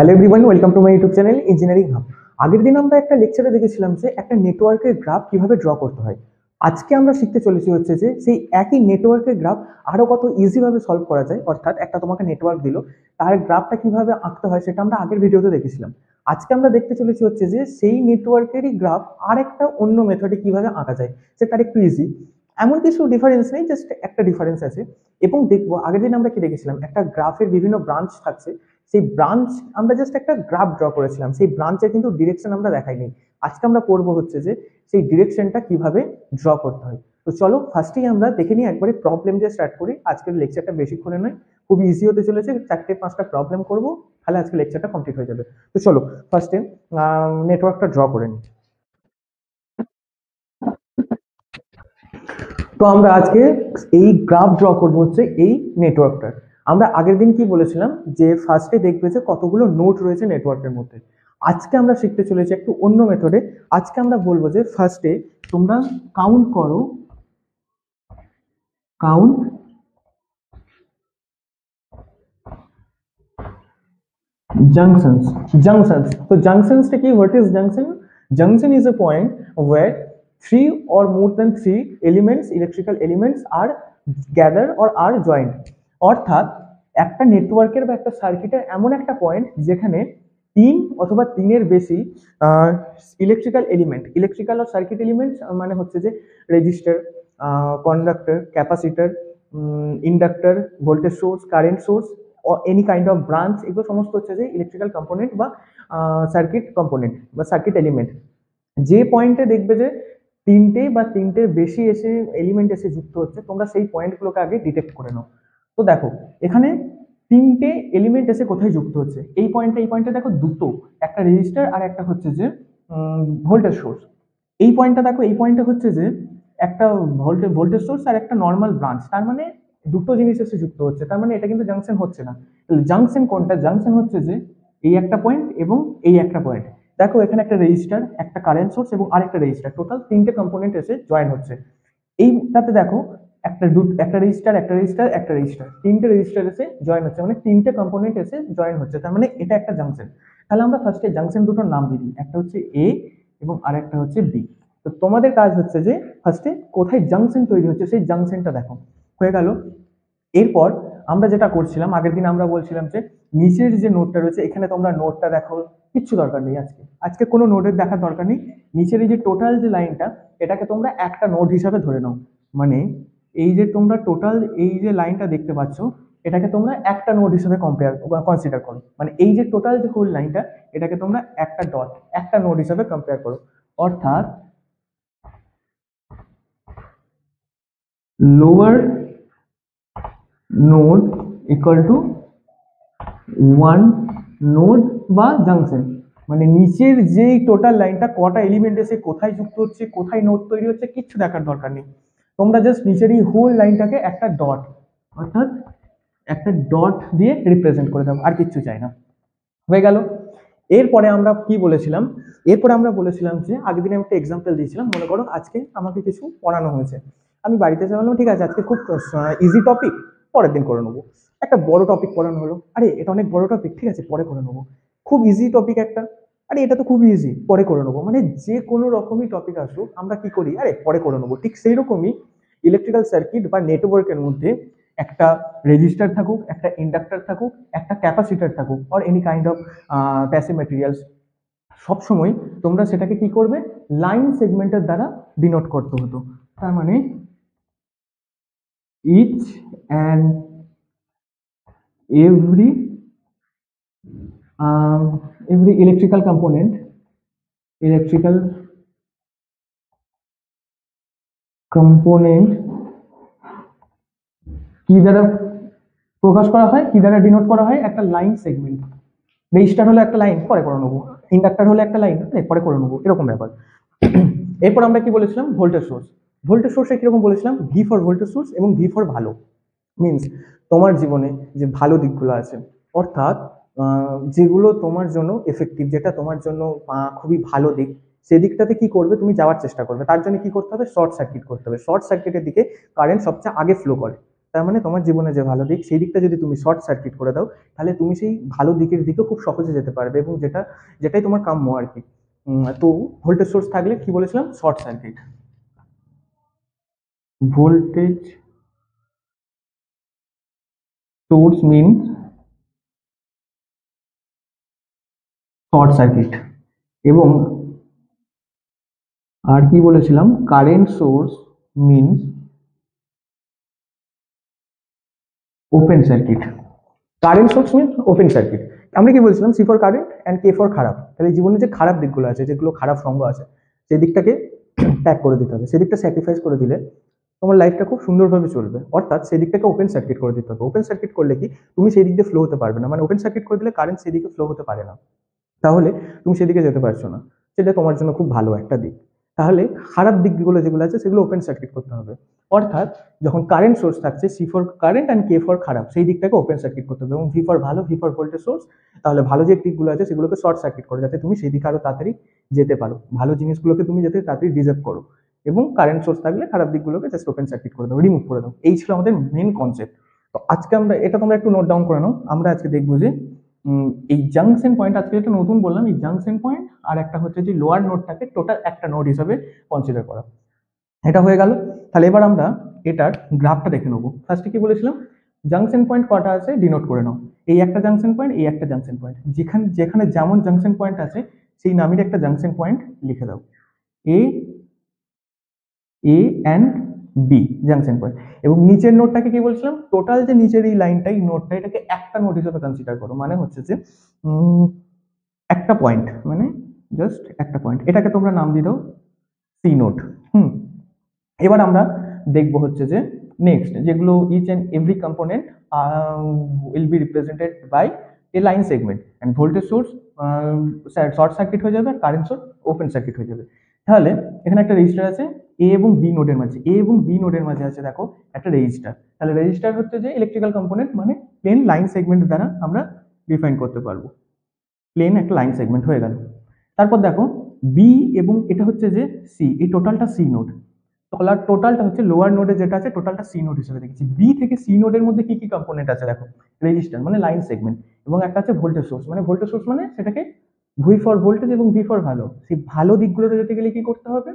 Hello everyone, welcome to my YouTube channel engineering hub. আগের দিন আমরা একটা লেকচারে দেখেছিলাম যে একটা নেটওয়ার্কের গ্রাফ কিভাবে ড্র করতে হয়। আজকে আমরা শিখতে চলেছি হচ্ছে যে সেই একই নেটওয়ার্কের গ্রাফ আরো কত ইজিভাবে সলভ করা যায়। অর্থাৎ একটা তোমাকে নেটওয়ার্ক দিল, তার গ্রাফটা কিভাবে আঁকতে হয় সেটা আমরা আগের ভিডিওতে দেখেছিলাম। আজকে আমরা দেখতে চলেছি হচ্ছে যে সেই নেটওয়ার্কেরই গ্রাফ আর একটা অন্য মেথডে কিভাবে আঁকা যায়, সেটা একটু ইজি। এমন কিছু ডিফারেন্স নেই, জাস্ট একটা ডিফারেন্স আছে। এবং দেখবো আগের দিন আমরা কি দেখেছিলাম, একটা গ্রাফের বিভিন্ন ব্রাঞ্চ থাকছে, সেই ব্রাঞ্চ আমরা জাস্ট একটা গ্রাফ ড্র করেছিলাম, সেই ব্রাঞ্চের কিন্তু ডিরেকশন আমরা দেখাইনি। আজকে আমরা করবো হচ্ছে যে সেই ডিরেকশনটা কিভাবে ড্র করতে হয়। তো চলো ফার্স্টেই আমরা দেখে নিই, একবারে প্রবলেম দিয়ে স্টার্ট করি। আজকের লেকচারটা বেশিক্ষণে নয়, খুব ইজি হতে চলেছে, 4-5টা প্রবলেম করবো, তাহলে আজকে লেকচারটা কমপ্লিট হয়ে যাবে। তো চলো ফার্স্টে নেটওয়ার্কটা ড্র করে নিই। তো আমরা আজকে এই গ্রাফ ড্র করবো হচ্ছে এই নেটওয়ার্কটার। আমরা আগের দিন কি বলেছিলাম যে ফার্স্টে দেখবে যে কতগুলো নোড রয়েছে নেটওয়ার্কের মধ্যে। আজকে আমরা শিখতে চলেছি একটু অন্য মেথডে। আজকে আমরা বলবো যে ফার্স্টে তোমরা কাউন্ট করো, count junctions. Junctions, so junctions টা কি, what is junction? Junction is a point where three or more than three elements, electrical elements are gather or are joined. অর্থাৎ একটা নেটওয়ার্কের বা একটা সার্কিটের এমন একটা পয়েন্ট যেখানে তিন অথবা তিনের বেশি ইলেকট্রিক্যাল এলিমেন্ট, ইলেকট্রিক্যাল আর সার্কিট এলিমেন্ট মানে হচ্ছে যে register, conductor, capacitor, inductor, voltage source, current source, any kind of branch, এগুলো সমস্ত হচ্ছে যে ইলেকট্রিক্যাল কম্পোনেন্ট বা সার্কিট কম্পোনেন্ট বা সার্কিট এলিমেন্ট। যে পয়েন্টে দেখবে যে তিনটে বা তিনটের বেশি এসে এলিমেন্ট এসে যুক্ত হচ্ছে, তোমরা সেই পয়েন্টগুলোকে আগে ডিটেক্ট করে নাও। তো দেখো এখানে তিনটে এলিমেন্ট এসে কোথায় যুক্ত হচ্ছে, এই পয়েন্টে, এই পয়েন্টে দেখো দুটো, একটা রেজিস্টার আর একটা হচ্ছে যে ভোল্টেজ সোর্স। এই পয়েন্টটা দেখো, এই পয়েন্টে হচ্ছে যে একটা ভোল্টেজ সোর্স আর একটা নর্মাল ব্রাঞ্চ, তার মানে দুটো জিনিস এসে যুক্ত হচ্ছে, তার মানে এটা কিন্তু জাংশন হচ্ছে না। জাংশন কোনটা? জাংশন হচ্ছে যে এই একটা পয়েন্ট এবং এই একটা পয়েন্ট। দেখো এখানে একটা রেজিস্টার, একটা কারেন্ট সোর্স এবং আরেকটা রেজিস্টার, টোটাল তিনটে কম্পোনেন্ট এসে জয়েন হচ্ছে। এইটাতে দেখো একটা রেজিস্টার, একটা রেজিস্টার, একটা রেজিস্টার, তিনটে রেজিস্টার এসে জয়েন হচ্ছে, মানে তিনটে কম্পোনেন্ট এসে জয়েন হচ্ছে, তার মানে এটা একটা জাংশন। তাহলে আমরা ফার্স্টে জাংশন দুটোর নাম দিয়ে দিই, একটা হচ্ছে এ এবং আরেকটা হচ্ছে বি। তো তোমাদের কাজ হচ্ছে যে ফার্স্টে কোথায় জাংশন তৈরি হচ্ছে সেই জাংশনটা দেখো, হয়ে গেল। এরপর আমরা যেটা করছিলাম আগের দিন, আমরা বলছিলাম যে নিচের যে নোটটা রয়েছে, এখানে তোমরা নোটটা দেখো, কিচ্ছু দরকার নেই, আজকে আজকে কোনো নোটের দেখার দরকার নেই। নিচের এই যে টোটাল যে লাইনটা, এটাকে তোমরা একটা নোট হিসাবে ধরে নাও। মানে এই যে তোমরা টোটাল এই যে লাইনটা দেখতে পাচ্ছ, এটাকে তোমরা একটা নোট হিসেবে কনসিডার করো। মানে এই যে টোটাল যে হোল লাইনটা, এটাকে তোমরা একটা ডট, একটা নোট হিসেবে কম্পেয়ার করো। অর্থাৎ lower node equal to one node বা জাংশন। মানে নিচের যেই টোটাল লাইনটা কটা এলিমেন্ট এসে কোথায় যুক্ত হচ্ছে, কোথায় নোড তৈরি হচ্ছে, কিচ্ছু দেখার দরকার নেই। তোমরা জাস্ট নিচের এই হোল লাইনটাকে একটা ডট, অর্থাৎ একটা ডট দিয়ে রিপ্রেজেন্ট করে দাও, আর কিচ্ছু চাই না, হয়ে গেল। এরপরে আমরা কি বলেছিলাম, এরপরে আমরা বলেছিলাম যে আগের দিনে একটা এক্সাম্পল দিয়েছিলাম, মনে করো আজকে আমাকে কিছু পড়ানো হয়েছে, আমি বাড়িতে এসে বললাম ঠিক আছে আজকে খুব ইজি টপিক, পরের দিন করে নেবো। একটা বড় টপিক পড়ানো হলো, আরে এটা অনেক বড় টপিক, ঠিক আছে পরে করে নেবো। খুব ইজি টপিক একটা, আরে এটা তো খুব ইজি, পরে করে নেবো। মানে যে কোনো রকমই টপিক আসুক আমরা কি করি, আরে পরে করে নেবো। ঠিক সেই রকমই ইলেকট্রিক্যাল সার্কিট বা নেটওয়ার্কের মধ্যে একটা রেজিস্টার থাকুক, একটা ইন্ডাক্টর থাকুক, একটা ক্যাপাসিটার থাকুক, or any kind of passive materials, সবসময় তোমরা সেটাকে কি করবে, লাইন সেগমেন্টের দ্বারা ডিনোট করতে হতো। তার মানে each and every every electrical component, electrical component কি দ্বারা প্রকাশ করা হয়, কি দ্বারা ডিনোট করা হয়, একটা লাইন সেগমেন্ট। রেজিস্টার হলো একটা লাইন, পরে করে নেবো। ইন্ডাক্টর হলো একটা লাইন, পরে করে নেবো, এরকম ব্যাপার। এরপর আমরা কি বলেছিলাম, ভোল্টেজ সোর্স। ভোল্টেজ সোর্সে কিরকম বলেছিলাম, ভি ফর ভোল্টেজ সোর্স এবং ভি ফর ভালো। মিনস তোমার জীবনে যে ভালো দিকগুলো আছে, অর্থাৎ যেগুলো তোমার জন্য এফেক্টিভ, যেটা তোমার জন্য খুবই ভালো দিক, সেদিকটাতে কি করবে, তুমি যাওয়ার চেষ্টা করবে। তার জন্য কি করতে হবে, শর্ট সার্কিট করতে হবে। শর্ট সার্কিটের দিকে কারেন্ট সবচেয়ে আগে ফ্লো করে। তার মানে তোমার জীবনে যে ভালো দিক সেই দিকটা যদি তুমি শর্ট সার্কিট করে দাও, তাহলে তুমি সেই ভালো দিকের দিকে খুব সহজে যেতে পারবে, এবং যেটাই তোমার কাম্য আর কি। তো ভোল্টেজ সোর্স থাকলে কি বলেছিলাম, short circuit. Voltage source means short circuit. এবং আর কি বলেছিলাম, current source means open circuit. Current source means open circuit. আমরা কি বলছিলাম, C for current and K for খারাপ। তাহলে জীবনে যে খারাপ দিকগুলো আছে, যেগুলো খারাপ সঙ্গ আছে, সেই দিকটাকে ত্যাগ করে দিতে হবে, সেই দিকটা স্যাক্রিফাইস করে দিলে তোমার লাইফটা খুব সুন্দরভাবে চলবে। অর্থাৎ সেই দিকটাকে ওপেন সার্কিট করে দিতে হবে। ওপেন সার্কিট করলে কি, তুমি সেই দিক দিয়ে ফ্লো হতে পারবে না, মানে ওপেন সার্কিট করে দিলে কারেন্ট সেই দিকে ফ্লো হতে পারে না, তাহলে তুমি সেদিকে যেতে পারছো না। সেটা তোমার জন্য খুব ভালো একটা দিক। তাহলে খারাপ দিকগুলো যেগুলো আছে সেগুলো ওপেন সার্কিট করতে হবে। অর্থাৎ যখন কারেন্ট সোর্স থাকছে, C for current and K for খারাপ, সেই দিকটাকে ওপেন সার্কিট করতে হবে, এবং ভি ফর ভালো, ভি ফর ভোল্টেজ সোর্স, তাহলে ভালো যে দিকগুলো আছে সেগুলোকে শর্ট সার্কিট করে, যাতে তুমি সেই দিকে আরো তাড়াতাড়ি যেতে পারো, ভালো জিনিসগুলোকে তুমি যাতে তাড়াতাড়ি রিজার্ভ করো। এবং কারেন্ট সোর্স থাকলে খারাপ দিকগুলোকে জাস্ট ওপেন সার্কিট করে দাও, রিমুভ করে দাও। এই ছিল আমাদের মেন কনসেপ্ট। তো আজকে আমরা এটা, তোমরা একটু নোট ডাউন করে নাও। আমরা আজকে দেখবো যে এই জাংশন পয়েন্ট, আজকে একটা নতুন বললাম, এই জাংশন পয়েন্ট আর একটা হচ্ছে যে লোয়ার নোডটাকে টোটাল একটা নোড হিসাবে কনসিডার করা। এটা হয়ে গেল। তাহলে এবার আমরা এটার গ্রাফটা দেখে নেবো। ফার্স্টে কি বলেছিলাম, জাংশন পয়েন্ট কটা আছে ডিনোট করে নাও। এই একটা জাংশন পয়েন্ট, এই একটা জাংশন পয়েন্ট, যেখানে যেখানে যেমন জাংশন পয়েন্ট আছে সেই নামের একটা জাংশন পয়েন্ট লিখে দাও। এ অ্যান্ড বি জাংশন পয়েন্ট। এবং নিচের নোটটাকে কি বলছিলাম, টোটাল যে নিচের এই লাইনটা, এই নোটটা, এটাকে একটা নোট হিসেবে কনসিডার করো। মানে হচ্ছে যে একটা পয়েন্ট, মানে জাস্ট একটা পয়েন্ট, এটাকে তোমরা নাম দিয়ে দাও সি নোট। এবার আমরা দেখবো হচ্ছে যে নেক্সট যেগুলো each and every component will be represented by a line segment, and voltage source short circuit হয়ে যাবে, আর কারেন্ট সোর্স ওপেন সার্কিট হয়ে যাবে। তাহলে এখানে একটা রেজিস্টার আছে এ এবং বি নোডের মাঝে, এ এবং বি নোডের মাঝে আছে দেখো একটা রেজিস্টার। তাহলে রেজিস্টার হচ্ছে যে ইলেকট্রিক্যাল কম্পোনেন্ট, মানে প্লেন লাইন সেগমেন্ট দ্বারা আমরা ডিফাইন করতে পারবো। প্লেন একটা লাইন সেগমেন্ট হয়ে গেল। তারপর দেখো বি এবং এটা হচ্ছে যে সি, এই টোটালটা সি নোড। টোটালটা হচ্ছে লোয়ার নোডে যেটা আছে টোটালটা সি নোড হিসেবে দেখেছি। বি থেকে সি নোডের মধ্যে কি কি কম্পোনেন্ট আছে দেখো, রেজিস্টার মানে লাইন সেগমেন্ট, এবং একটা আছে ভোল্টেজ সোর্স, মানে ভোল্টেজ সোর্স মানে সেটাকে ভি ফর ভোল্টেজ এবং ভি ফর ভালো। সেই ভালো দিকগুলোতে যেতে গেলে কি করতে হবে,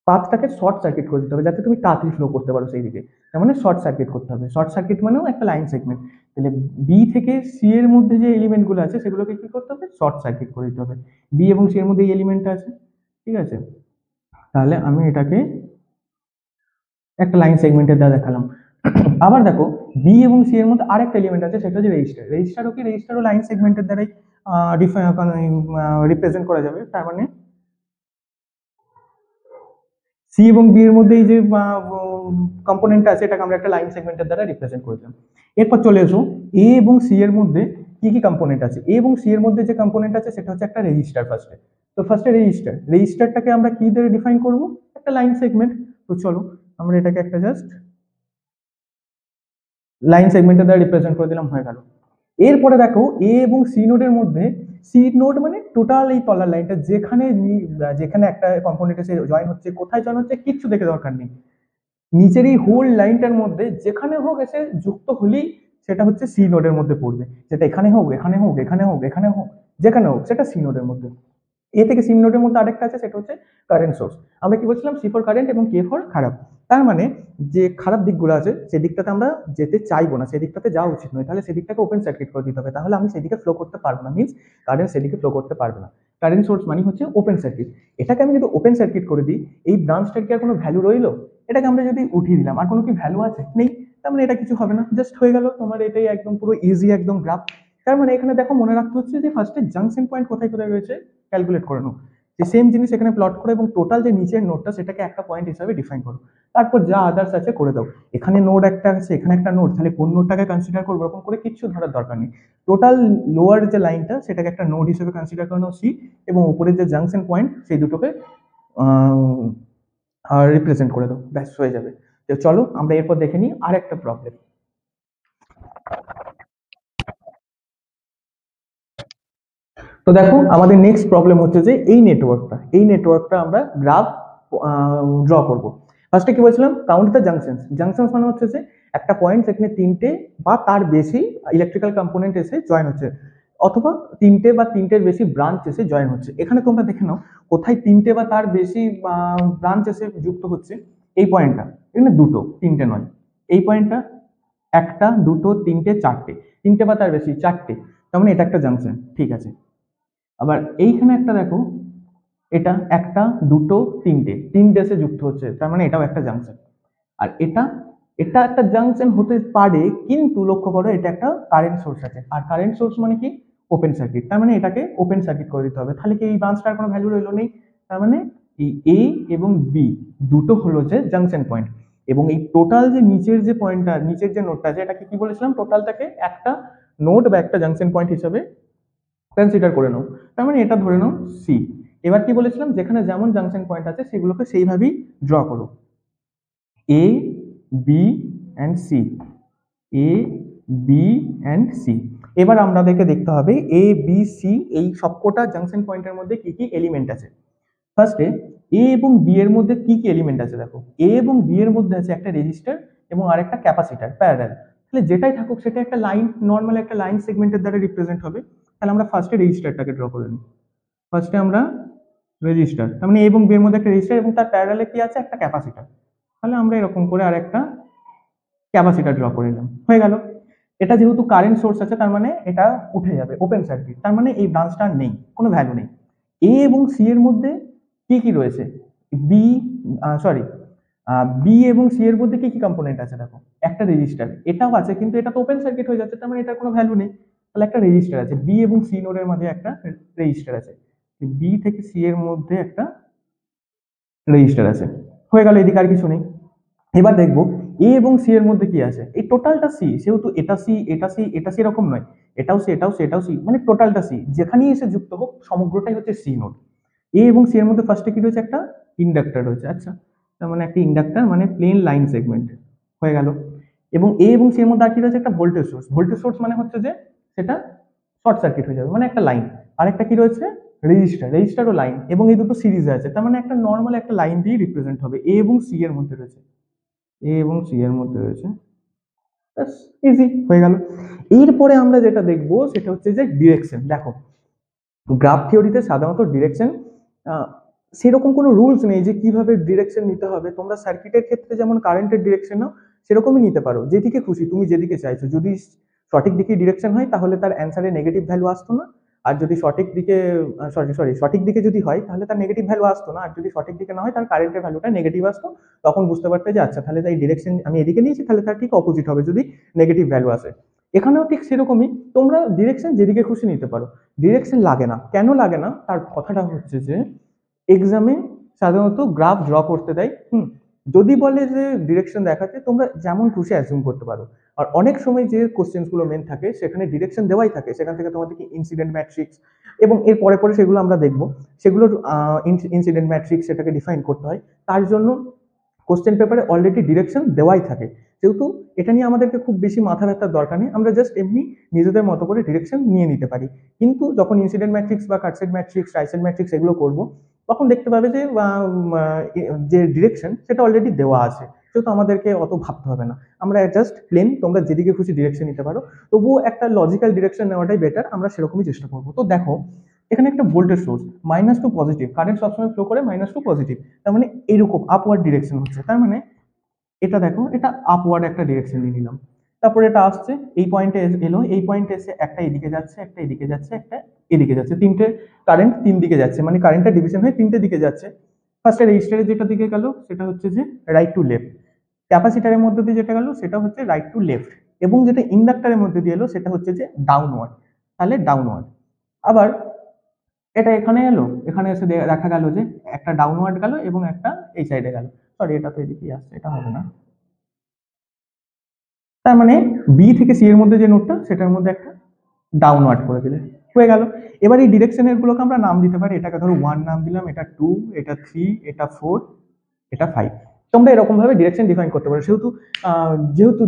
পাথটাকে শর্ট সার্কিট করে দিতে হবে, যাতে তুমি তাড়াতাড়ি ফ্লো করতে পারো সেই দিকে। তার মানে শর্ট সার্কিট করতে হবে। শর্ট সার্কিট মানেও একটা লাইন সেগমেন্ট। তাহলে বি থেকে সি এর মধ্যে যে এলিমেন্ট গুলো আছে সেগুলোকে কি করতে হবে, শর্ট সার্কিট করে দিতে হবে। বি এবং সি এর মধ্যে এই এলিমেন্টটা আছে, ঠিক আছে। তাহলে আমি এটাকে একটা লাইন সেগমেন্টের দ্বারা দেখালাম। আবার দেখো বি এবং সি এর মধ্যে আরেকটা এলিমেন্ট আছে, সেটা হচ্ছে রেজিস্টার। রেজিস্টারও লাইন সেগমেন্টের দ্বারাই রিপ্রেজেন্ট করা যাবে। তার মানে সি এবং বি এর মধ্যে এই যে কম্পোনেন্ট আছে, এটাকে আমরা একটা লাইন সেগমেন্টের দ্বারা রিপ্রেজেন্ট করে দিলাম। এরপর চলে এসো এ এবং সি এর মধ্যে কি কি কম্পোনেন্ট আছে। এ এবং সি এর মধ্যে যে কম্পোনেন্ট আছে সেটা হচ্ছে একটা রেজিস্টার। ফার্স্টে রেজিস্টারটাকে আমরা কি দিয়ে ডিফাইন করব, একটা লাইন সেগমেন্ট। তো চলো আমরা এটাকে একটা জাস্ট লাইন সেগমেন্টের দ্বারা রিপ্রেজেন্ট করে দিলাম, হয়ে গেল। এরপরে দেখো এ এবং সি নোডের মধ্যে, সি নোড মানে টোটাল এই তলার লাইনটা, যেখানে যেখানে একটা কম্পোনেন্ট এসে জয়েন হচ্ছে, কোথায় জয়েন হচ্ছে কিচ্ছু দেখে দরকার নেই, নিচের এই হোল লাইনটার মধ্যে যেখানে হোক এসে যুক্ত হলেই সেটা হচ্ছে সি নোডের মধ্যে পড়বে। সেটা এখানে হোক, এখানে হোক, এখানে হোক, এখানে হোক, যেখানে হোক, সেটা সি নোডের মধ্যে। এ থেকে সি নোডের মধ্যে আরেকটা আছে, সেটা হচ্ছে কারেন্ট সোর্স। আমরা কি বলছিলাম, সি ফর কারেন্ট এবং কে ফর খারাপ। তার মানে যে খারাপ দিকগুলো আছে সেদিকটাতে আমরা যেতে চাইবো না, সেদিকটাতে যাওয়া উচিত নয়। তাহলে সেদিকটাকে ওপেন সার্কিট করে দিতে হবে, তাহলে আমি সেদিকে ফ্লো করতে পারবো না, মিনস কারেন্ট সেদিকে ফ্লো করতে পারবে না। কারেন্ট সোর্স মানে হচ্ছে ওপেন সার্কিট। এটাকে আমি যদি ওপেন সার্কিট করে দিই, এই ব্রাঞ্চটার কি আর কোনো ভ্যালু রইলো? এটাকে আমরা যদি উঠিয়ে দিলাম, আর কোনো কি ভ্যালু আছে? নেই। তার মানে এটা কিছু হবে না, জাস্ট হয়ে গেল তোমার এটাই একদম পুরো ইজি একদম গ্রাফ। তার মানে এখানে দেখো মনে রাখতে হচ্ছে যে ফার্স্টে জাংশন পয়েন্ট কোথায় কোথায় রয়েছে ক্যালকুলেট করে নাও, যে সেম জিনিস এখানে প্লট করো, এবং টোটাল যে নিচের নোডটা সেটাকে একটা পয়েন্ট হিসাবে ডিফাইন করো। তারপর যা আদার্স আছে করে দাও। এখানে নোড একটা আছে, এখানে একটা নোড, তাহলে কোন নোডটাকে কনসিডার করবো এরকম করে কিচ্ছু ধরার দরকার নেই। টোটাল লোয়ার যে লাইনটা সেটাকে একটা নোড হিসেবে কনসিডার করে নাও সি, এবং উপরের যে জাংশন পয়েন্ট সেই দুটোকে রিপ্রেজেন্ট করে দাও, ব্যাস হয়ে যাবে। তো চলো আমরা এরপর দেখে নিই আরেকটা প্রবলেম। তো দেখো আমাদের নেক্সট প্রবলেম হচ্ছে যে এই নেটওয়ার্কটা আমরা গ্রাফ ড্র করব। ফার্স্টে কি বলছিলাম, কাউন্ট দ্য জাংশনস। জাংশনস মানে হচ্ছে যে একটা পয়েন্ট যেখানে তিনটে বা তার বেশি ইলেকট্রিক্যাল কম্পোনেন্ট এসে জয়েন হচ্ছে, অথবা তিনটে বা তিনটের বেশি ব্রাঞ্চ এসে জয়েন হচ্ছে। এখানে তোমরা দেখে নাও কোথায় তিনটে বা তার বেশি ব্রাঞ্চ এসে যুক্ত হচ্ছে। এই পয়েন্টটা এখানে দুটো, তিনটে নয়। এই পয়েন্টটা একটা, দুটো, তিনটে, চারটে, তিনটে বা তার বেশি চারটে, তার মানে এটা একটা জাংশন, ঠিক আছে। আবার এইখানে একটা দেখো, এটা একটা, দুটো, তিনটে, তিনটে এসে যুক্ত হচ্ছে, তার মানে এটাও একটা জাংশন। আর এটা এটা একটা জাংশন হতে পারে, কিন্তু লক্ষ্য করো এটা একটা কারেন্ট সোর্স আছে, আর কারেন্ট সোর্স মানে কি, ওপেন সার্কিট, তার মানে এটাকে ওপেন সার্কিট করে দিতে হবে। তাহলে কি এই ব্রাঞ্চটার কোনো ভ্যালু রইলো নেই। তার মানে এই এ এবং বি দুটো হলো যে জাংশন পয়েন্ট, এবং এই টোটাল যে নিচের যে পয়েন্টটা, নিচের যে নোডটা আছে, এটাকে কি বলেছিলাম, টোটালটাকে একটা নোড বা একটা জাংশন পয়েন্ট হিসেবে কনসিডার করে নাও। তার মানে এটা ধরে নাও সি। এবার কি বলেছিলাম, যেখানে যেমন জাংশন পয়েন্ট আছে সেগুলোকে সেইভাবেই ড্র করো, A B and C, A B and C. এবার আমাদেরকে দেখতে হবে এ বি সি এই সবকটা জাংশন পয়েন্টের মধ্যে কি কি এলিমেন্ট আছে। ফার্স্টে এ এবং বি এর মধ্যে কি কি এলিমেন্ট আছে দেখো, এ এবং বি এর মধ্যে আছে একটা রেজিস্টার এবং আরেকটা ক্যাপাসিটার প্যারালাল। তাহলে যেটাই থাকুক সেটা একটা লাইন, নর্মাল একটা লাইন সেগমেন্টের দ্বারা রিপ্রেজেন্ট হবে। তাহলে আমরা ফার্স্টে রেজিস্টারটাকে ড্র করে নিই। ফার্স্টে আমরা রেজিস্টার, তার মানে এ এবং বি এর মধ্যে একটা রেজিস্টার এবং তার প্যারালালে কি আছে, একটা ক্যাপাসিটার। তাহলে আমরা এরকম করে আর একটা ক্যাপাসিটার ড্র করে নিলাম, হয়ে গেল। এটা যেহেতু কারেন্ট সোর্স আছে তার মানে এটা উঠে যাবে, ওপেন সার্কিট, তার মানে এই ব্রাঞ্চটা নেই, কোনো ভ্যালু নেই। এ এবং সি এর মধ্যে কি কি রয়েছে, বি সরি বি এবং সি এর মধ্যে কি কি কম্পোনেন্ট আছে দেখো, একটা রেজিস্টার, এটাও আছে কিন্তু এটা তো ওপেন সার্কিট হয়ে যাচ্ছে, তার মানে এটার কোনো ভ্যালু নেই। তাহলে একটা রেজিস্টার আছে, বি এবং সি নোডের মধ্যে একটা রেজিস্টার আছে, বি থেকে সি এর মধ্যে একটা রেজিস্টার আছে, হয়ে গেল, এদিকে আর কিছু নেই। এবার দেখবো এ এবং সি এর মধ্যে কি আছে, এই টোটালটা সি, সেহেতু এটা সি, এটা সি, এটা সি এরকম নয়, এটাও সি, এটাও সি, এটাও সি, মানে টোটালটা সি, যেখানেই এসে যুক্ত হোক সমগ্রটাই হচ্ছে সি নোড। এ এবং সি এর মধ্যে ফার্স্টে কি রয়েছে, একটা ইন্ডাক্টর রয়েছে, আচ্ছা, তার মানে একটা ইন্ডাক্টর মানে প্লেন লাইন সেগমেন্ট, হয়ে গেল। এবং এ এবং সি এর মধ্যে আর কি রয়েছে, একটা ভোল্টেজ সোর্স, ভোল্টেজ সোর্স মানে হচ্ছে যে সেটা শর্ট সার্কিট হয়ে যাবে, মানে একটা লাইন। আরেকটা কি রয়েছে, রেজিস্টার, রেজিস্টার ও লাইন, এবং এই দুটো সিরিজে আছে, তার মানে একটা নর্মাল একটা লাইন দিয়ে রিপ্রেজেন্ট হবে, এ এবং সি এর মধ্যে রয়েছে, এ এবং সি এর মধ্যে রয়েছে, ইজি হয়ে গেল। এরপরে আমরা যেটা দেখবো সেটা হচ্ছে যে ডিরেকশন। দেখো গ্রাফ থিওরিতে সাধারণত ডিরেকশন সেরকম কোনো রুলস নেই যে কিভাবে ডিরেকশন নিতে হবে। তোমরা সার্কিটের ক্ষেত্রে যেমন কারেন্টের ডিরেকশন নাও সেরকমই নিতে পারো, যেদিকে খুশি, তুমি যেদিকে চাইছো। যদি সঠিক দিকে ডিরেকশন হয় তাহলে তার অ্যান্সারে নেগেটিভ ভ্যালু আসতো না, আর যদি সঠিক দিকে সঠিক দিকে যদি হয় তাহলে তার নেগেটিভ ভ্যালু আসতো না, আর যদি সঠিক দিকে না হয় তার কারেন্টের ভ্যালুটা নেগেটিভ আসতো। তখন বুঝতে পারতে যে আচ্ছা তাহলে তাই ডিরেকশন আমি এদিকে নিয়েছি, তাহলে তার ঠিক অপোজিট হবে যদি নেগেটিভ ভ্যালু আসে। এখানেও ঠিক সেরকমই, তোমরা ডিরেকশন যেদিকে খুশি নিতে পারো। ডিরেকশন লাগে না, কেন লাগে না তার কথাটা হচ্ছে যে এক্সামে সাধারণত গ্রাফ ড্র করতে দেয়, যদি বলে যে ডিরেকশন দেখাতে, তোমরা যেমন খুশি অ্যাজিউম করতে পারো। আর অনেক সময় যে কোশ্চেন গুলো মেন থাকে সেখানে ডিরেকশন দেওয়াই থাকে, সেখান থেকে তোমাদেরকে ইনসিডেন্ট ম্যাট্রিক্স এবং এর পরে পরে সেগুলো আমরা দেখবো, সেগুলোর ইনসিডেন্ট ম্যাট্রিক্স সেটাকে ডিফাইন করতে হয়। তার জন্য কোশ্চেন পেপারে অলরেডি ডিরেকশন দেওয়াই থাকে, যেহেতু এটা নিয়ে আমাদেরকে খুব বেশি মাথা ব্যথার দরকার নেই, আমরা জাস্ট এমনি নিজেদের মতো করে ডিরেকশন নিয়ে নিতে পারি। কিন্তু যখন ইনসিডেন্ট ম্যাট্রিক্স বা কাটসেট ম্যাট্রিক্স, ট্রাইসেট ম্যাট্রিক্স এগুলো করবো, তখন দেখতে পাবে যে যে ডিরেকশন সেটা অলরেডি দেওয়া আছে, সেহেতু আমাদেরকে অত ভাবতে হবে না। আমরা জাস্ট প্লেন, তোমরা যেদিকে খুশি ডিরেকশন নিতে পারো, তবুও একটা লজিক্যাল ডিরেকশন নেওয়াটাই বেটার, আমরা সেরকমই চেষ্টা করবো। তো দেখো এখানে একটা ভোল্টেজ সোর্স, -2 পজিটিভ, কারেন্ট সবসময় ফ্লো করে -2 পজিটিভ, তার মানে এরকম আপওয়ার্ড ডিরেকশন হচ্ছে, তার মানে এটা দেখো এটা আপওয়ার্ড একটা ডিরেকশন নিয়ে নিলাম। তারপরে এটা আসছে এই পয়েন্টে এলো, এই পয়েন্টে এসে একটা এদিকে যাচ্ছে, একটা এদিকে যাচ্ছে, একটা এদিকে যাচ্ছে, তিনটে কারেন্ট তিন দিকে যাচ্ছে, মানে কারেন্টটা ডিভিশন হয়ে তিনটে দিকে যাচ্ছে। ফার্স্টে রেজিস্টারে যেটা দিকে গেল সেটা হচ্ছে যে রাইট টু লেফট, ক্যাপাসিটারের মধ্যে দিয়ে যেটা গেল সেটা হচ্ছে রাইট টু লেফট, এবং যেটা ইন্ডাক্টরের মধ্যে দিয়ে এলো সেটা হচ্ছে যে ডাউনওয়ার্ড, তাহলে ডাউনওয়ার্ড। আবার এটা এখানে এলো, এখানে এসে দেখা গেল যে একটা ডাউনওয়ার্ড গেল এবং একটা এই সাইডে গেল, সরি এটা তো এদিকেই আসছে, এটা হবে না। তার মানে বি থেকে সি এর মধ্যে যে নোটটা সেটার মধ্যে একটা ডাউনওয়ার্ড করে দিলে, হয়ে গেল। এবার এই ডিরেকশনের গুলোকে আমরা নাম দিতে পারি, এটাকে ধরো 1 নাম দিলাম, এটা 2, এটা 3, এটা 4, এটা 5। তোমরা এরকম ভাবে ডিরেকশন ডিফাইন করতে পারো, সেহেতু যেহেতু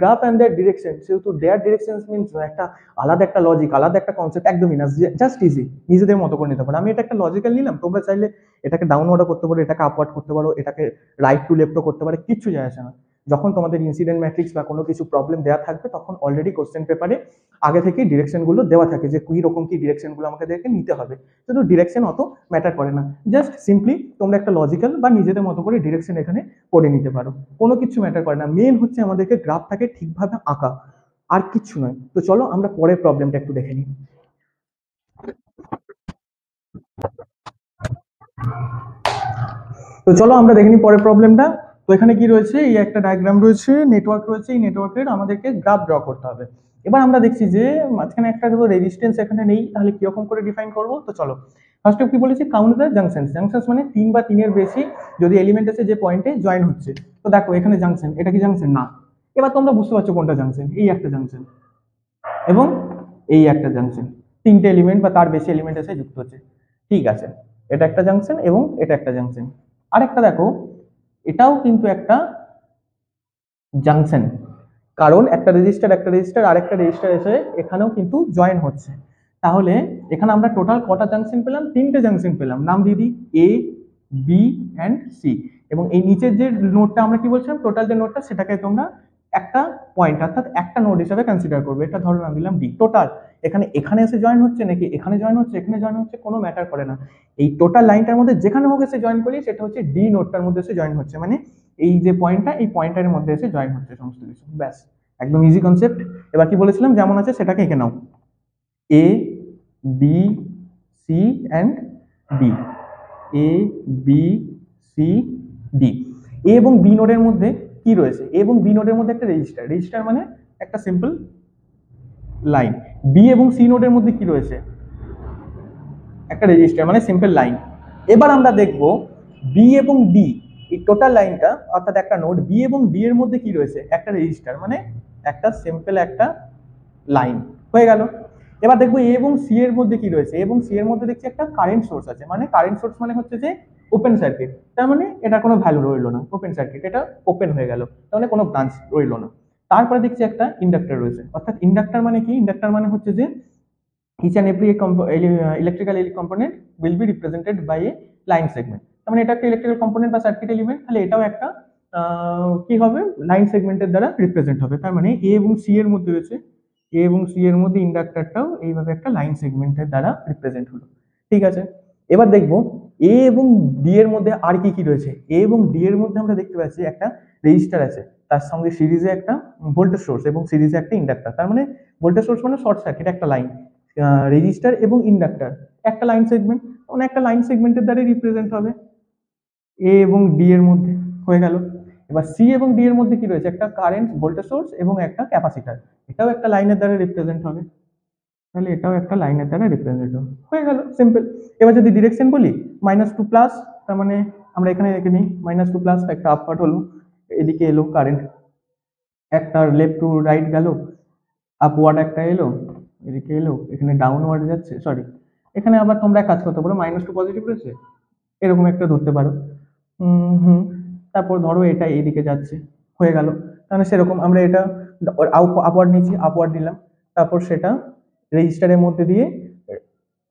গ্রাফ অ্যান্ড দেয়ার ডিরেকশন, সেহেতু দেয়ার ডিরেকশন মিনস একটা আলাদা একটা লজিক, আলাদা একটা কনসেপ্ট, একদমই না, জাস্ট ইজি, নিজেদের মতো করে নিতে পারো। আমি এটা একটা লজিক্যাল নিলাম, তোমরা চাইলে এটাকে ডাউনওয়ার্ডও করতে পারো, এটাকে আপওয়ার্ড করতে পারো, এটাকে রাইট টু লেফটও করতে পারো, কিচ্ছু যায় আসে না। যখন তোমাদের ইনসিডেন্ট ম্যাট্রিক্স বা কোনো কিছু প্রবলেম দেওয়া থাকবে তখন অলরেডি কোশ্চেন পেপারে আগে থেকে ডিরেকশনগুলো দেওয়া থাকে যে কি রকম কি ডিরেকশনগুলো আমাদেরকে নিতে হবে। শুধু ডিরেকশন অত ম্যাটার করে না, জাস্ট সিম্পলি তোমরা একটা লজিক্যাল বা নিজেদের মতো করে ডিরেকশন এখানে করে নিতে পারো, কোনো কিছু ম্যাটার করে না। মেন হচ্ছে আমাদেরকে গ্রাফটাকে ঠিকভাবে আঁকা, আর কিচ্ছু নয়। তো চলো আমরা পরের প্রবলেমটা একটু দেখে নিই। তো চলো আমরা দেখে নিই পরের প্রবলেমটা। তো এখানে কি রয়েছে, এই একটা ডায়াগ্রাম রয়েছে, নেটওয়ার্ক রয়েছে, এই নেটওয়ার্কের আমাদেরকে গ্রাফ ড্র করতে হবে। এবার আমরা দেখছি যে মাঝখানে একটা যদি রেজিস্ট্যান্স এখানে নেই, তাহলে কিরকম করে ডিফাইন করব। তো চলো ফার্স্ট কি বলেছি, কাউন্ট দ্য জাংশনস। জাংশনস মানে 3 বা 3 এর বেশি যদি এলিমেন্ট আছে যে পয়েন্টে জয়েন হচ্ছে। তো দেখো এখানে জাংশন, এটা কি জাংশন? না। এবার তোমরা বুঝতে পারছো কোনটা জাংশন। এই একটা জাংশন এবং এই একটা জাংশন, তিনটে এলিমেন্ট বা তার বেশি এলিমেন্ট এসে যুক্ত হচ্ছে। ঠিক আছে, এটা একটা জাংশন এবং এটা একটা জাংশন। আরেকটা দেখো, এটাও কিন্তু একটা জাংশন, কারণ একটা রেজিস্টার আর একটা রেজিস্টার এসে এখানেও কিন্তু জয়েন হচ্ছে। তাহলে এখানে আমরা টোটাল কটা জাংশন পেলাম? 3টে জাংশন পেলাম। নাম দিয়ে দিই এ, বি অ্যান্ড সি। এবং এই নিচের যে নোটটা আমরা কি বলছিলাম, টোটাল যে নোটটা, সেটাকে তোমরা একটা পয়েন্ট অর্থাৎ একটা নোড হিসেবে কনসিডার করবে। এটা ধরো নাম দিলাম ডি। টোটাল এখানে এখানে এসে জয়েন হচ্ছে নাকি এখানে জয়েন হচ্ছে, এখানে জয়েন হচ্ছে, কোনো ম্যাটার করে না। এই টোটাল লাইনটার মধ্যে যেখানে হোক এসে জয়েন করি, সেটা হচ্ছে ডি নোটটার মধ্যে এসে জয়েন হচ্ছে, মানে এই যে পয়েন্টটা, এই পয়েন্টারের মধ্যে এসে জয়েন হচ্ছে সমস্ত কিছু। ব্যাস, একদম ইজি কনসেপ্ট। এবার কি বলেছিলাম, যেমন আছে সেটাকে এঁকে নাও, A, B, C and D. A, B, C, D. A এবং বি নোডের মধ্যে কি রয়েছে? এ এবং বি নোডের মধ্যে একটা রেজিস্টার মানে একটা সিম্পল লাইন। বি এবং সি নোডের মধ্যে কি রয়েছে? একটা রেজিস্টার মানে সিম্পল লাইন। এবার আমরা দেখব বি এবং ডি, এই টোটাল লাইনটা অর্থাৎ একটা নোড বি এবং ডি এর মধ্যে কি রয়েছে? একটা রেজিস্টার মানে একটা সিম্পল একটা লাইন। হয়ে গেল। এবার দেখবো এ এবং সি এর মধ্যে কি রয়েছে? এবং সি এর মধ্যে দেখছি একটা কারেন্ট সোর্স আছে, মানে কারেন্ট সোর্স মানে হচ্ছে যে ওপেন সার্কিট। তার মানে এটা কোনো ভ্যালু রইলো না, ওপেন সার্কিট, এটা ওপেন হয়ে গেল, তার মানে কোনো ব্রাঞ্চ রইলো না। তারপরে দেখছি একটা ইন্ডাক্টর রয়েছে, অর্থাৎ ইন্ডাক্টর মানে কি? ইন্ডাক্টর মানে হচ্ছে যে each and every electrical component will be represented by a line segment। তার মানে এটা একটা ইলেকট্রিক্যাল কম্পোনেন্ট বা সার্কিট এলিমেন্ট, তাহলে এটাও একটা কি হবে? লাইন সেগমেন্টের দ্বারা রিপ্রেজেন্ট হবে। তার মানে এ এবং সি এর মধ্যে রয়েছে, এ এবং সি এর মধ্যে ইন্ডাক্টরটাও এইভাবে একটা লাইন সেগমেন্টের দ্বারা রিপ্রেজেন্ট হলো। ঠিক আছে, এবার দেখবো এ এবং ডি এর মধ্যে আর কি কি রয়েছে। এ এবং ডি এর মধ্যে আমরা দেখতে পাচ্ছি একটা রেজিস্টার আছে, তার সঙ্গে সিরিজে একটা ভোল্টেজ সোর্স এবং সিরিজে একটা ইন্ডাক্টর। তার মানে ভোল্টেজ সোর্স মানে শর্ট সার্কিট একটা লাইন, রেজিস্টার এবং ইন্ডাক্টর একটা লাইন সেগমেন্ট, মানে একটা লাইন সেগমেন্টের দ্বারা রিপ্রেজেন্ট হবে এ এবং ডি এর মধ্যে। হয়ে গেল। এবার সি এবং ডি এর মধ্যে কি রয়েছে? একটা কারেন্ট ভোল্টেজ সোর্স এবং একটা ক্যাপাসিটর, এটাও একটা লাইনের দ্বারা রিপ্রেজেন্ট হবে, তাহলে এটাও একটা লাইনের দ্বারা রিপ্রেজেন্ট হবে। হয়ে গেল, সিম্পল। এবার যদি ডিরেকশন বলি -2 প্লাস, তার মানে আমরা এখানে রেখে নিই -2 প্লাস, একটা আপওয়ার্ড হলো, এদিকে এলো কারেন্ট, একটা লেফট টু রাইট গেল, আপওয়ার্ড একটা এলো, এদিকে এলো, এখানে ডাউনওয়ার্ড যাচ্ছে, সরি এখানে আবার তোমরা কাজ করতে পারো, -2 পজিটিভ রয়েছে, এরকম একটা ধরতে পারো। হুম, তারপর ধরো এটা এইদিকে যাচ্ছে। হয়ে গেল। তাহলে সেরকম আমরা এটা আপওয়ার্ড নিয়েছি, আপওয়ার্ড নিলাম, তারপর সেটা রেজিস্টারের মধ্যে দিয়ে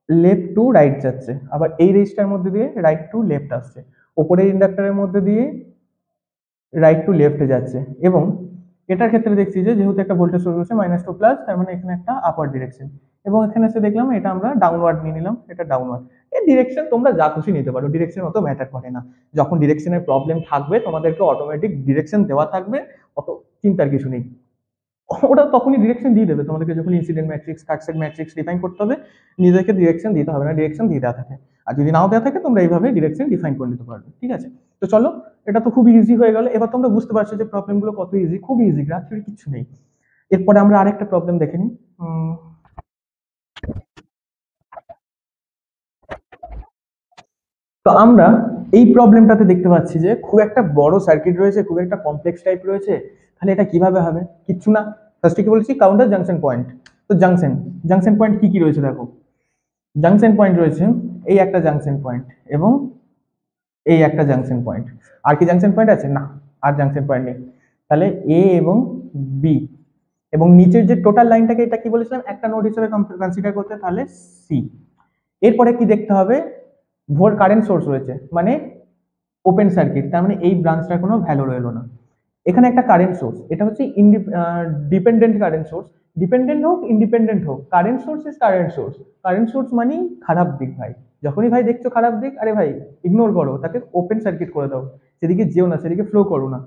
লেফট টু রাইট যাচ্ছে, আবার এই রেজিস্টারের মধ্যে দিয়ে রাইট টু লেফট আসছে, ওপরের ইন্ডাক্টরের মধ্যে দিয়ে রাইট টু লেফটে যাচ্ছে। এবং এটার ক্ষেত্রে দেখছি যে যেহেতু একটা ভোল্টেজ সোর্স আছে -2 প্লাস, তার মানে এখানে একটা আপওয়ার্ড ডিরেকশন। এবং এখানে এসে দেখলাম এটা আমরা ডাউনওয়ার্ড নিয়ে নিলাম, এটা ডাউনওয়ার্ড। এই ডিরেকশন তোমরা যা খুশি নিতে পারো, ডিরেকশন অত ম্যাটার করে না। যখন ডিরেকশনের প্রবলেম থাকবে তোমাদেরকে অটোমেটিক ডিরেকশন দেওয়া থাকবে, অত চিন্তার কিছু নেই। ওটা তখনই ডিরেকশন দিয়ে দেবে তোমাদেরকে, যখন ইনসিডেন্ট ম্যাট্রিক্স কাটসেট ম্যাট্রিক্স ডিফাইন করতে হবে, নিজেকে ডিরেকশন দিতে হবে না, ডিরেকশন দিয়ে দেওয়া থাকে। আর যদি নাও দেওয়া থাকে তোমরা এইভাবে ডিরেকশন ডিফাইন করে নিতে পারবে। ঠিক আছে, তো চলো, এটা তো খুব ইজি হয়ে গেল। এবার তোমরা বুঝতে পারছো যে প্রবলেমগুলো কত ইজি, খুব ইজি, গ্রাফ থিওরি কিছু নেই। এরপরে আমরা আরেকটা প্রবলেম দেখে নিই। তো আমরা এই প্রবলেমটাতে দেখতে পাচ্ছি যে খুব একটা বড় সার্কিট রয়েছে, খুব একটা কমপ্লেক্স টাইপ রয়েছে। তাহলে এটা কিভাবে হবে? কিচ্ছু না, ফার্স্টে কি বলছি, কাউন্টার জাংশন পয়েন্ট। তো জাংশন জাংশন পয়েন্ট কি কি রয়েছে দেখো, জাংশন পয়েন্ট রয়েছে এই একটা জাংশন পয়েন্ট এবং এই একটা জাংশন পয়েন্ট। আর কি জাংশন পয়েন্ট আছে? না, আর জাংশন পয়েন্ট নেই। তাহলে এ এবং বি, এবং নিচের যে টোটাল লাইনটাকে এটা কি বলেছিলাম, একটা নোড হিসেবে কনসিডার করতে, তাহলে সি। এরপরে কি দেখতে হবে, কারেন্ট সোর্স রয়েছে মানে ওপেন সার্কিট, তার মানে এই ব্রাঞ্চটার কোনো ভ্যালু রইলো না। এখানে একটা কারেন্ট সোর্স, এটা হচ্ছে ডিপেন্ডেন্ট কারেন্ট সোর্স। ডিপেন্ডেন্ট হোক ইন্ডিপেন্ডেন্ট হোক, current source is current source. Current source মানেই খারাপ দিক ভাই। যখনই ভাই দেখছো খারাপ দিক, আরে ভাই ইগনোর করো, তাকে ওপেন সার্কিট করে দাও, সেদিকে যেও না, সেদিকে ফ্লো করো না,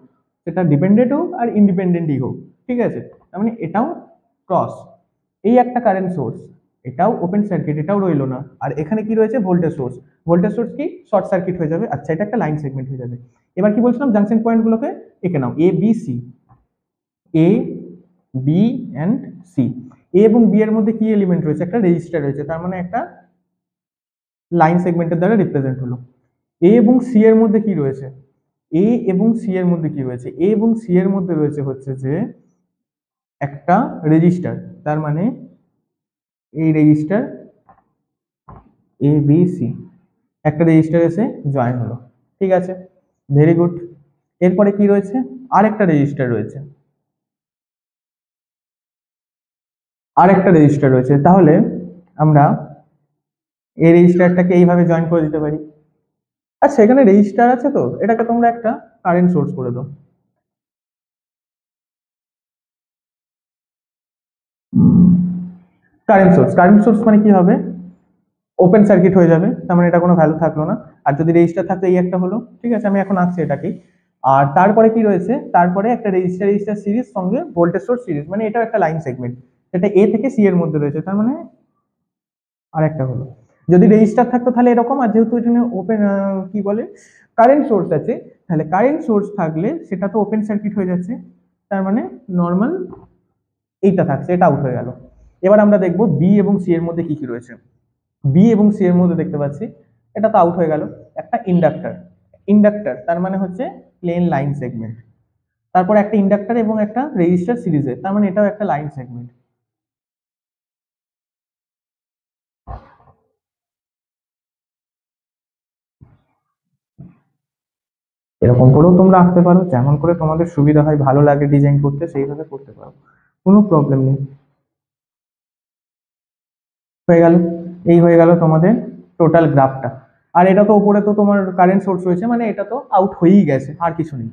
সেটা ডিপেন্ডেন্ট হোক আর ইন্ডিপেন্ডেন্টই হোক, ঠিক আছে। তার মানে এটাও ক্রস, এই একটা কারেন্ট সোর্স, এটাও ওপেন সার্কিট, এটাও রইলো না। আর এখানে কি রয়েছে, ভোল্টেজ সোর্স। ভোল্টেজ সোর্স কি শর্ট সার্কিট হয়ে যাবে, আচ্ছা এটা একটা লাইন সেগমেন্ট হয়ে যাবে। এবার কি বলছিলাম, জাংশন পয়েন্ট গুলোকে এঁকে নাও, A B C, A B and C. A এবং বি এর মধ্যে কি এলিমেন্ট রয়েছে, একটা রেজিস্টার রয়েছে, তার মানে একটা লাইন সেগমেন্টের দ্বারা রিপ্রেজেন্ট হলো। এ এবং সি এর মধ্যে কি রয়েছে, এ এবং সি এর মধ্যে কি রয়েছে, এ এবং সি এর মধ্যে রয়েছে হচ্ছে যে একটা রেজিস্টার, তার মানে এই রেজিস্টার এ বি সি, একটা রেজিস্টার এসে জয়েন হলো, ঠিক আছে, ভেরি গুড। এরপরে কি রয়েছে, আরেকটা রেজিস্টার রয়েছে, আরেকটা রেজিস্টার রয়েছে, তাহলে আমরা এই রেজিস্টারটাকে এইভাবে জয়েন করে দিতে পারি। আচ্ছা এখানে রেজিস্টার আছে, তো এটাকে তোমরা একটা কারেন্ট সোর্স করে দাও। কারেন্ট সোর্স, কারেন্ট সোর্স মানে কি হবে, ওপেন সার্কিট হয়ে যাবে, তার মানে এটা কোনো ভ্যালু থাকলো না। আর যদি রেজিস্টার থাকতো এই একটা হলো, ঠিক আছে, আমি এখন আঁকছি এটাকেই। আর তারপরে কি রয়েছে, তারপরে একটা রেজিস্টার রেজিস্টার সিরিজ সঙ্গে ভোল্টেজ সোর্স সিরিজ, মানে এটাও একটা লাইন সেগমেন্ট, এটা এ থেকে সি এর মধ্যে রয়েছে, তার মানে আরেকটা হলো। যদি রেজিস্টার থাকতো তাহলে এরকম, আর যেহেতু এখানে ওপেন কি বলে কারেন্ট সোর্স আছে, তাহলে কারেন্ট সোর্স থাকলে সেটা তো ওপেন সার্কিট হয়ে যাচ্ছে, তার মানে নর্মাল এইটা থাকছে, এটা আউট হয়ে গেল। এবার আমরা দেখবো বি এবং সি এর মধ্যে কি কি রয়েছে। বি এবং সি এর মধ্যে দেখতে পাচ্ছি এটা তো আউট হয়ে গেল, একটা ইন্ডাক্টর, ইন্ডাক্টর তার মানে হচ্ছে প্লেন লাইন সেগমেন্ট। তারপর একটা ইন্ডাক্টর এবং একটা রেজিস্টার সিরিজে, তার মানে এটাও একটা লাইন সেগমেন্ট। এরকম করেও তোমরা আঁকতে পারো, যেমন করে তোমাদের সুবিধা হয়, ভালো লাগে ডিজাইন করতে, সেইভাবে করতে পারো, কোনো প্রবলেম নেই। হয়ে গেল, এই হয়ে গেল তোমাদের টোটাল গ্রাফটা। আর এটা তো উপরে তো তোমার কারেন্ট সোর্স রয়েছে, মানে এটা তো আউট হয়েই গেছে, আর কিছু নেই।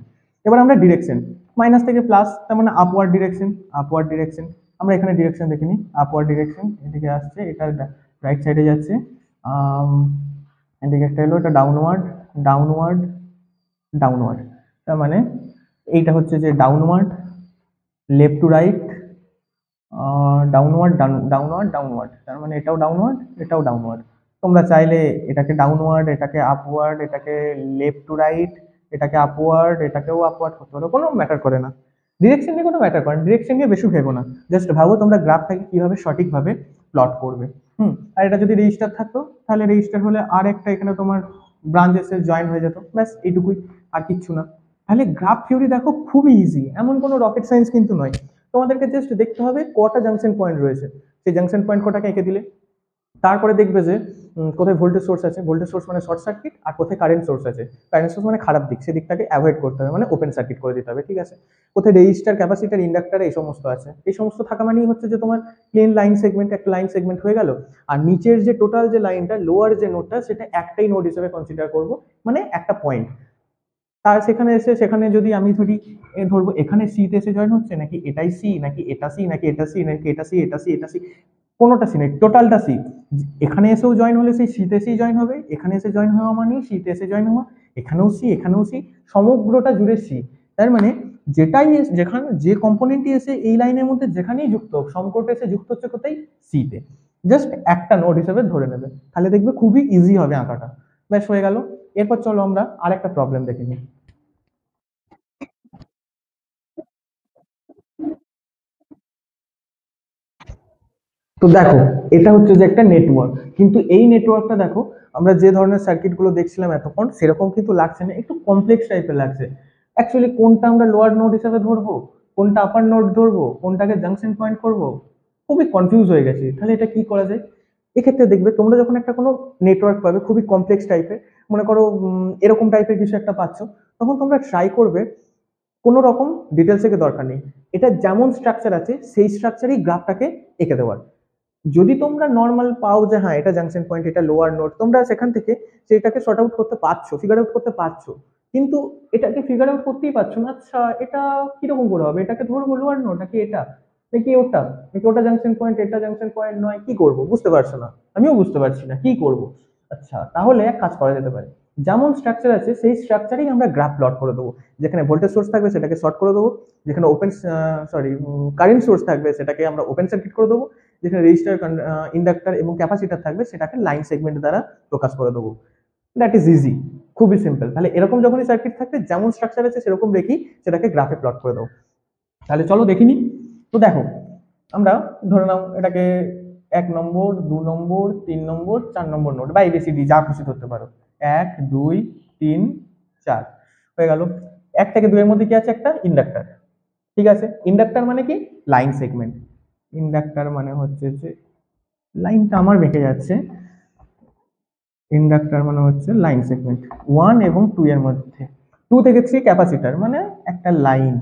এবার আমরা ডিরেকশন, মাইনাস থেকে প্লাস, তার মানে আপওয়ার্ড ডিরেকশন, আপওয়ার্ড ডিরেকশন। আমরা এখানে ডিরেকশন দেখিনি, আপওয়ার্ড ডিরেকশন এদিকে আসছে, এটা রাইট সাইডে যাচ্ছে, আম, এদিকে একটা এলো, এটা ডাউনওয়ার্ড, ডাউনওয়ার্ড, ডাউনওয়ার্ড, তার মানে এইটা হচ্ছে যে downward, left to right, downward, downward, downward, তার মানে এটাও ডাউনওয়ার্ড, এটাও ডাউনওয়ার্ড। তোমরা চাইলে এটাকে ডাউনওয়ার্ড, এটাকে আপওয়ার্ড, এটাকে লেফট টু রাইট, এটাকে আপওয়ার্ড, এটাকেও আপওয়ার্ড করতে পারো, কোনো ম্যাটার করে না। ডিরেকশন নিয়ে কোনো ম্যাটার করে না, ডিরেকশন নিয়ে বেশি ভেবো না, জাস্ট ভাবো তোমরা গ্রাফটাকে কিভাবে সঠিকভাবে প্লট করবে। আর এটা যদি রেজিস্টার থাকতো, তাহলে রেজিস্টার হলে আর একটা এখানে তোমার ব্রাঞ্চ এসে জয়েন হয়ে যেত, ব্যাস এইটুকুই, আর কিচ্ছু না। তাহলে গ্রাফ থিওরি দেখো খুবই ইজি, এমন কোনো রকেট সায়েন্স কিন্তু নয়। তোমাদেরকে জাস্ট দেখতে হবে কটা জাংশন পয়েন্ট রয়েছে, সেই জাংশন পয়েন্ট কটাকে এঁকে দিলে, তারপরে দেখবে যে কোথায় ভোল্টেজ সোর্স আছে, ভোল্টেজ সোর্স মানে শর্ট সার্কিট, আর কোথায় কারেন্ট সোর্স আছে, কারেন্ট সোর্স মানে খারাপ দিক, সেদিকটাকে অ্যাভয়েড করতে হবে, মানে ওপেন সার্কিট করে দিতে হবে, ঠিক আছে। কোথায় রেজিস্টার, ক্যাপাসিটার, ইন্ডাক্টর, এই সমস্ত আছে, এই সমস্ত থাকা মানেই হচ্ছে যে তোমার প্লেন লাইন সেগমেন্ট, একটা লাইন সেগমেন্ট হয়ে গেল। আর নিচের যে টোটাল যে লাইনটা, লোয়ার যে নোটটা, সেটা একটাই নোট হিসেবে কনসিডার করব, মানে একটা পয়েন্ট। তার সেখানে এসে, সেখানে যদি আমি ধরি ধরবো এখানে সি তে এসে জয়েন হচ্ছে, নাকি এটাই সি, নাকি এটা সি, নাকি এটা সি, নাকি এটা সি, এটা সি, এটা সি, কোনোটা সি নেই, টোটালটা সি। এখানে এসেও জয়েন হলে সেই সিতে সি জয়েন হবে, এখানে এসে জয়েন হওয়া মানে সিতে এসে জয়েন হওয়া, এখানেও সি, এখানেও সি, সমগ্রটা জুড়ে সি। তার মানে যেটাই যেখানে যে কম্পোনেন্টই এসে এই লাইনের মধ্যে যেখানেই যুক্ত হোক, সমগ্রটা এসে যুক্ত হচ্ছে কোথায়, সিতে, জাস্ট একটা নোড হিসেবে ধরে নেবে, তাহলে দেখবে খুবই ইজি হবে আঁকাটা। ব্যাস হয়ে গেল। এরপর চলো আমরা আরেকটা প্রবলেম দেখে নিই। তো দেখো, এটা হচ্ছে যে একটা নেটওয়ার্ক, কিন্তু এই নেটওয়ার্কটা দেখো, আমরা যে ধরনের সার্কিট গুলো দেখছিলাম এতক্ষণ সেরকম কিন্তু লাগছে না, একটু কমপ্লেক্স টাইপের লাগছে। অ্যাকচুয়ালি কোনটা আমরা লোয়ার নোড হিসেবে ধরবো, কোনটা আপার নোড ধরবো, কোনটাকে জাংশন পয়েন্ট করবো, খুবই কনফিউজ হয়ে গেছি। তাহলে এটা কি করা যায়, এক্ষেত্রে দেখবে তোমরা যখন একটা কোনো নেটওয়ার্ক পাবে খুবই কমপ্লেক্স টাইপের, মনে করো এরকম টাইপের কিছু একটা পাচ্ছ, তখন তোমরা ট্রাই করবে কোনো রকম ডিটেলস এর দরকার নেই, এটা যেমন স্ট্রাকচার আছে সেই স্ট্রাকচারই গ্রাফটাকে এঁকে দেওয়ার। যদি তোমরা নর্মাল পাও যে হ্যাঁ এটা জাংশন পয়েন্ট, এটা লোয়ার নোড, তোমরা সেখান থেকে সেটাকে শর্ট আউট করতে পারছো, ফিগার আউট করতে পারছো, কিন্তু এটাকে ফিগার আউট করতেই পারছো না। আচ্ছা এটা কিরকম করে হবে, এটাকে ধরবো লোয়ার নোড নাকি এটা নাকি ওটা নাকি ওটা জাংশন পয়েন্ট এটা জাংশন পয়েন্ট নয়, কি করব বুঝতে পারছো না, আমিও বুঝতে পারছি না কি করব। আচ্ছা তাহলে এক কাজ করা যেতে পারে, যেমন স্ট্রাকচার আছে সেই স্ট্রাকচারেই আমরা গ্রাফ প্লট করে দেবো। যেখানে ভোল্টেজ সোর্স থাকবে সেটাকে শর্ট করে দেবো, যেখানে ওপেন কারেন্ট সোর্স থাকবে সেটাকে আমরা ওপেন সার্কিট করে দেবো, যেখানে রেজিস্টার ইন্ডাক্টর এবং ক্যাপাসিটার থাকবে সেটাকে লাইন সেগমেন্ট দ্বারা প্রকাশ করে দেবো। দ্যাট ইজ ইজি, খুবই সিম্পল। তাহলে এরকম যখনই সার্কিট থাকবে যেমন স্ট্রাকচার আছে সেরকম রেখেই সেটাকে গ্রাফে প্লট করে দাও। তাহলে চলো দেখিনি। তো দেখো আমরা ধরে নাও এটাকে 1 নম্বর 2 নম্বর 3 নম্বর 4 নম্বর নোড বা এবিসিডি যা খুশি ধরতে পারো, 1 2 3 4 হয়ে গেল। 1 থেকে 2 এর মধ্যে কি আছে, একটা ইন্ডাক্টর। ঠিক আছে, ইন্ডাক্টর মানে কি, লাইন সেগমেন্ট। ইন্ডাক্টর মানে হচ্ছে যে লাইনটা আমার বেঁকে যাচ্ছে, ইন্ডাক্টর মানে হচ্ছে লাইন সেগমেন্ট 1 এবং 2 এর মধ্যে। 2 থেকে 3 ক্যাপাসিটর মানে একটা লাইন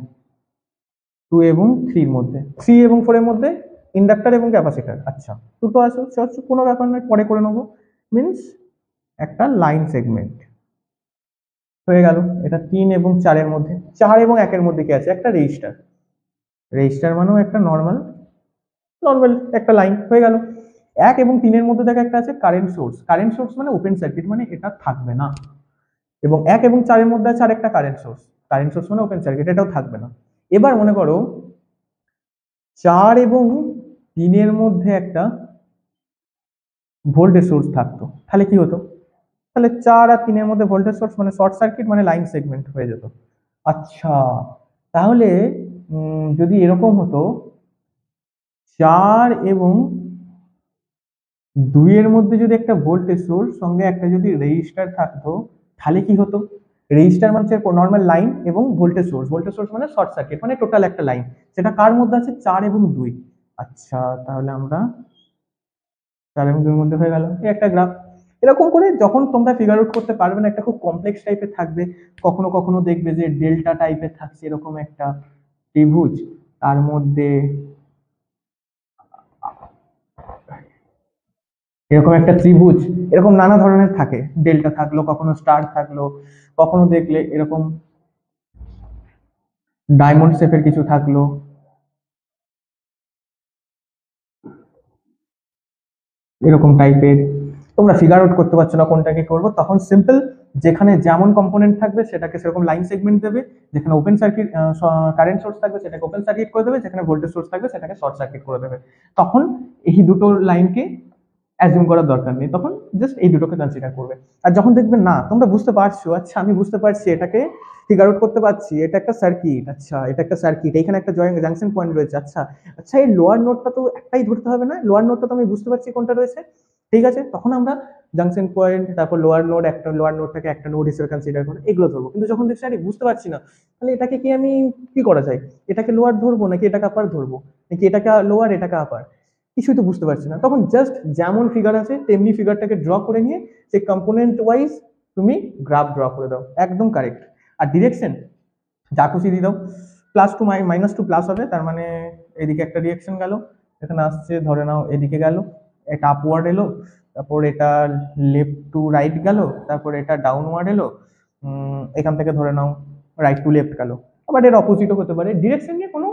2 এবং 3 এর মধ্যে, 3 এবং 4 এর মধ্যে ইন্ডাক্টর এবং ক্যাপাসিটর। আচ্ছা দুটো আছে, কোনো ব্যাপার নয়, পরে করে নেবো। মিন্স একটা লাইন সেগমেন্ট হয়ে গেল। এটা 3 এবং 4 এর মধ্যে। 4 এবং 1 এর মধ্যে কি আছে, একটা রেজিস্টার। রেজিস্টার মানেও একটা নর্মাল নর্মাল একটা লাইন হয়ে গেল। 1 এবং 3 এর মধ্যে দেখা একটা আছে কারেন্ট সোর্স। কারেন্ট সোর্স মানে ওপেন সার্কিট, মানে এটা থাকবে না। এবং 1 এবং 4 এর মধ্যে আছে আরেকটা কারেন্ট সোর্স। কারেন্ট সোর্স মানে ওপেন সার্কিট, এটাও থাকবে না। এবার মনে করো 4 এবং 3 এর মধ্যে একটা ভোল্টেজ সোর্স থাকতো, তাহলে কি হতো, তাহলে 4 আর 3 এর মধ্যে ভোল্টেজ সোর্স মানে শর্ট সার্কিট, মানে লাইন সেগমেন্ট হয়ে যেত। আচ্ছা তাহলে যদি এরকম হতো 4 এবং 2 এর মধ্যে যদি একটা ভোল্টেজ সোর্স সঙ্গে একটা যদি রেজিস্টার থাকতো, তাহলে কি হতো, রেজিস্টার মানে নর্মাল লাইন এবং ভোল্টেজ সোর্স মানে শর্ট সার্কিট, মানে টোটাল একটা লাইন। সেটা কার মধ্যে আছে, 4 এবং 2। আচ্ছা তাহলে আমরা 4 এবং 2 এর মধ্যে হয়ে গেল এই একটা গ্রাফ। এরকম করে যখন তোমরা ফিগার আউট করতে পারবে না, একটা খুব কমপ্লেক্স টাইপের থাকবে, কখনো কখনো দেখবে যে ডেল্টা টাইপের থাকছে এরকম একটা ত্রিভুজ, তার মধ্যে এরকম একটা ত্রিভুজ, এরকম নানা ধরনের থাকে, ডেল্টা থাকলো, কখনো স্টার থাকলো, কখনো দেখলে এরকম ডায়মন্ড শেপের কিছু থাকলো, এরকম টাইপের। তোমরা ফিগার আউট করতে পারছো না কোনটাকে করবো, তখন সিম্পল যেখানে যেমন কম্পোনেন্ট থাকবে সেটাকে সেরকম লাইন সেগমেন্ট দেবে, যেখানে ওপেন সার্কিট কারেন্ট সোর্স থাকবে সেটাকে ওপেন সার্কিট করে দেবে, যেখানে ভোল্টেজ সোর্স থাকবে সেটাকে শর্ট সার্কিট করে দেবে। তখন এই দুটো লাইনকে অ্যাজিউম করার দরকার নেই, তখন জাস্ট এই দুটোকে কনসিডার করবে। আর যখন দেখবে না তোমরা বুঝতে পারছো, আচ্ছা আমি বুঝতে পারছি, এটাকে ফিগার আউট করতে পারছি, এটা একটা সার্কিট, আচ্ছা এটা একটা সার্কিট, এখানে একটা জাংশন পয়েন্ট রয়েছে, আচ্ছা আচ্ছা এই লোয়ার নোডটা তো একটাই ধরতে হবে না, লোয়ার নোডটা তো আমি বুঝতে পারছি কোনটা রয়েছে। ঠিক আছে, তখন আমরা জাংশন পয়েন্ট তারপর লোয়ার নোড, একটা লোয়ার নোডটাকে একটা নোড হিসেবে কনসিডার করে এগুলো ধরবো। কিন্তু যখন দেখছি আরে বুঝতে পারছি না, তাহলে এটাকে কি আমি কি করা যায়, এটাকে লোয়ার ধরবো নাকি এটাকে আপার ধরবো, নাকি এটাকে লোয়ার এটাকে আপার, কিছুই তো বুঝতে পারছি না। তখন জাস্ট যেমন ফিগার আছে তেমনি ফিগারটাকে ড্র করে নিয়ে সেই কম্পোনেন্ট ওয়াইজ তুমি গ্রাফ ড্র করে দাও, একদম কারেক্ট। আর ডিরেকশন যা খুশি দিয়ে দাও, +2 -2 প্লাস হবে, তার মানে এদিকে একটা ডিরেকশন গেল, এখানে আসছে ধরে নাও এদিকে গেল, এটা আপওয়ার্ড এলো, তারপর এটা লেফট টু রাইট গেল, তারপর এটা ডাউনওয়ার্ড এলো, এখান থেকে ধরে নাও রাইট টু লেফট গেল। আবার এর অপোজিটও হতে পারে, ডিরেকশন নিয়ে কোনো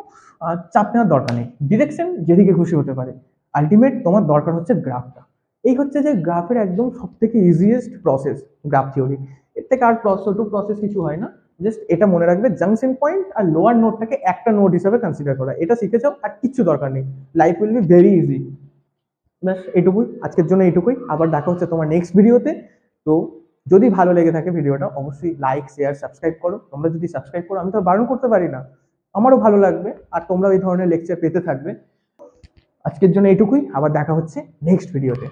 চাপ নেওয়ার দরকার নেই, ডিরেকশন যেদিকে খুশি হতে পারে। আলটিমেট তোমার দরকার হচ্ছে গ্রাফটা। এই হচ্ছে যে গ্রাফের একদম সব থেকে ইজিয়েস্ট প্রসেস গ্রাফ থিওরি। এর থেকে আর ছোট প্রসেস কিছু হয় না। জাস্ট এটা মনে রাখবে, জাংশন পয়েন্ট আর লোয়ার নোডটাকে একটা নোড হিসেবে কনসিডার করা, এটা শিখে যাও আর কিচ্ছু দরকার নেই, life will be very easy. ব্যাস এইটুকুই আজকের জন্য, এইটুকুই। আবার দেখা হচ্ছে তোমার নেক্সট ভিডিওতে। তো যদি ভালো লেগে থাকে ভিডিওটা অবশ্যই লাইক শেয়ার সাবস্ক্রাইব করো। তোমরা যদি সাবস্ক্রাইব করো আমি তো বারণ করতে পারি না, আমারও ভালো লাগবে আর তোমরা এই ধরনের লেকচার পেতে থাকবে। আজকের জন্য এইটুকুই, আবার দেখা হচ্ছে নেক্সট ভিডিওতে।